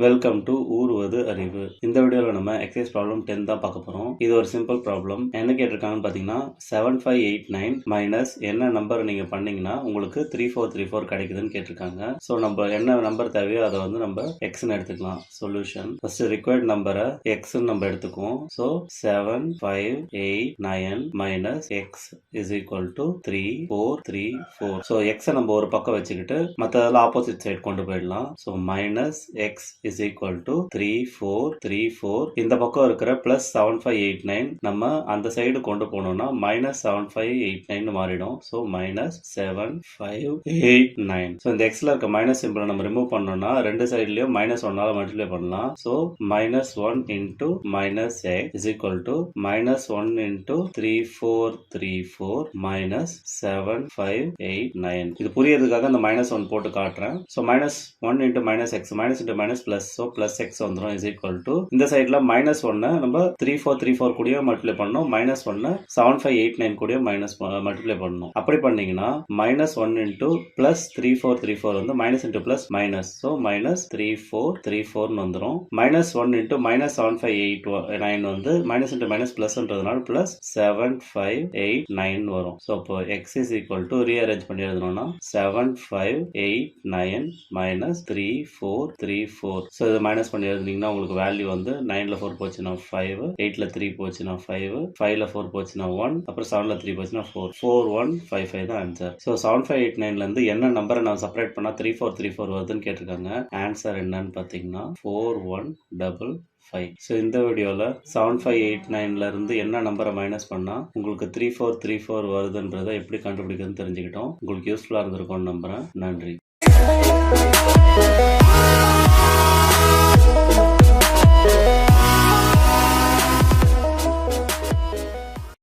Welcome to ஊர்வது அறிவு. இந்த வீடியோவில் நம்ம எக்ஸசைஸ் ப்ராப்ளம் 10 தான் பார்க்க போகிறோம். இது ஒரு சிம்பிள் ப்ராப்ளம். என்ன கேட்டிருக்காங்கன்னு பார்த்தீங்கன்னா 7589 மைனஸ் என்ன நம்பர் நீங்கள் பண்ணீங்கன்னா உங்களுக்கு 3434 கிடைக்குதுன்னு கேட்டிருக்காங்க. ஸோ நம்ம என்ன நம்பர் தேவையோ அதை வந்து நம்ம எக்ஸ்ன்னு எடுத்துக்கலாம். சொல்யூஷன் ஃபர்ஸ்ட் ரிக்வயர்ட் நம்பரை எக்ஸ்ன்னு நம்ம எடுத்துக்குவோம். So 7589 minus X is equal to 3434. So எக்ஸை நம்ம ஒரு பக்கம் வச்சுக்கிட்டு மற்றதெல்லாம் ஆப்போசிட் சைடு கொண்டு போயிடலாம். So minus X is equal to 3434. இந்த பக்கம் இருக்கிற plus 7589 நம்ம அந்த சைடு கொண்டு போனோம்னா minus 7589 மாறிடும். So minus 7589. ஸோ இந்த எக்ஸ்ல இருக்க மைனஸ் சிம்பிளை நம்ம ரிமூவ் பண்ணோம்னா ரெண்டு சைட்லயும் மைனஸ் ஒன்னால மல்டிப்ளை பண்ணலாம். So minus 1 into minus x is equal to minus 1 into 3434 minus 7589. இது புரியறதுக்காக அந்த minus 1 போட்டு காட்டுறேன். So minus 1 into minus x minus into minus plus, so plus x வந்துரும் is equal to இந்த சைடுல minus 1 நம்ம 3434 கூடிய மல்டிப்ளை பண்ணோம், minus 1 7589 கூடிய மைனஸ் மல்டிப்ளை பண்ணோம். அப்படி பண்ணீங்கன்னா minus 1 into plus 3434 வந்து minus into plus minus, so minus 3434 வந்துரும். minus 1 into minus 7589 வந்து minus into minus plus ன்றதுனால plus 7589 வரும். so இப்போ x is equal to rearrange பண்ணி எழுதணும்னா 7589 minus 3434. ஸோ இது மைனஸ் பண்ணி எழுதுனீங்கன்னா உங்களுக்கு வேல்யூ வந்து 9ல 4 போச்சுன்னா 5, 8ல 3 போச்சுன்னா 5, 5ல 4 போச்சுன்னா 1, அப்புறம் 7ல 3 போச்சுன்னா 4, 4155 தான் ஆன்சர். ஸோ 7589ல இருந்து என்ன நம்பரை நான் செப்பரேட் பண்ணா 3434 வருதுன்னு கேட்டிருக்காங்க. ஆன்சர் என்னன்னு பார்த்தீங்கன்னா 4155. ஸோ இந்த வீடியோவில் 7589ல இருந்து என்ன நம்பரை மைனஸ் பண்ணால் உங்களுக்கு 3434 வருதுன்றதை எப்படி கண்டுபிடிக்கிறதுன்னு தெரிஞ்சுக்கிட்டோம். உங்களுக்கு யூஸ்ஃபுல்லாக இருந்திருக்கும்னு நம்புகிறேன். நன்றி.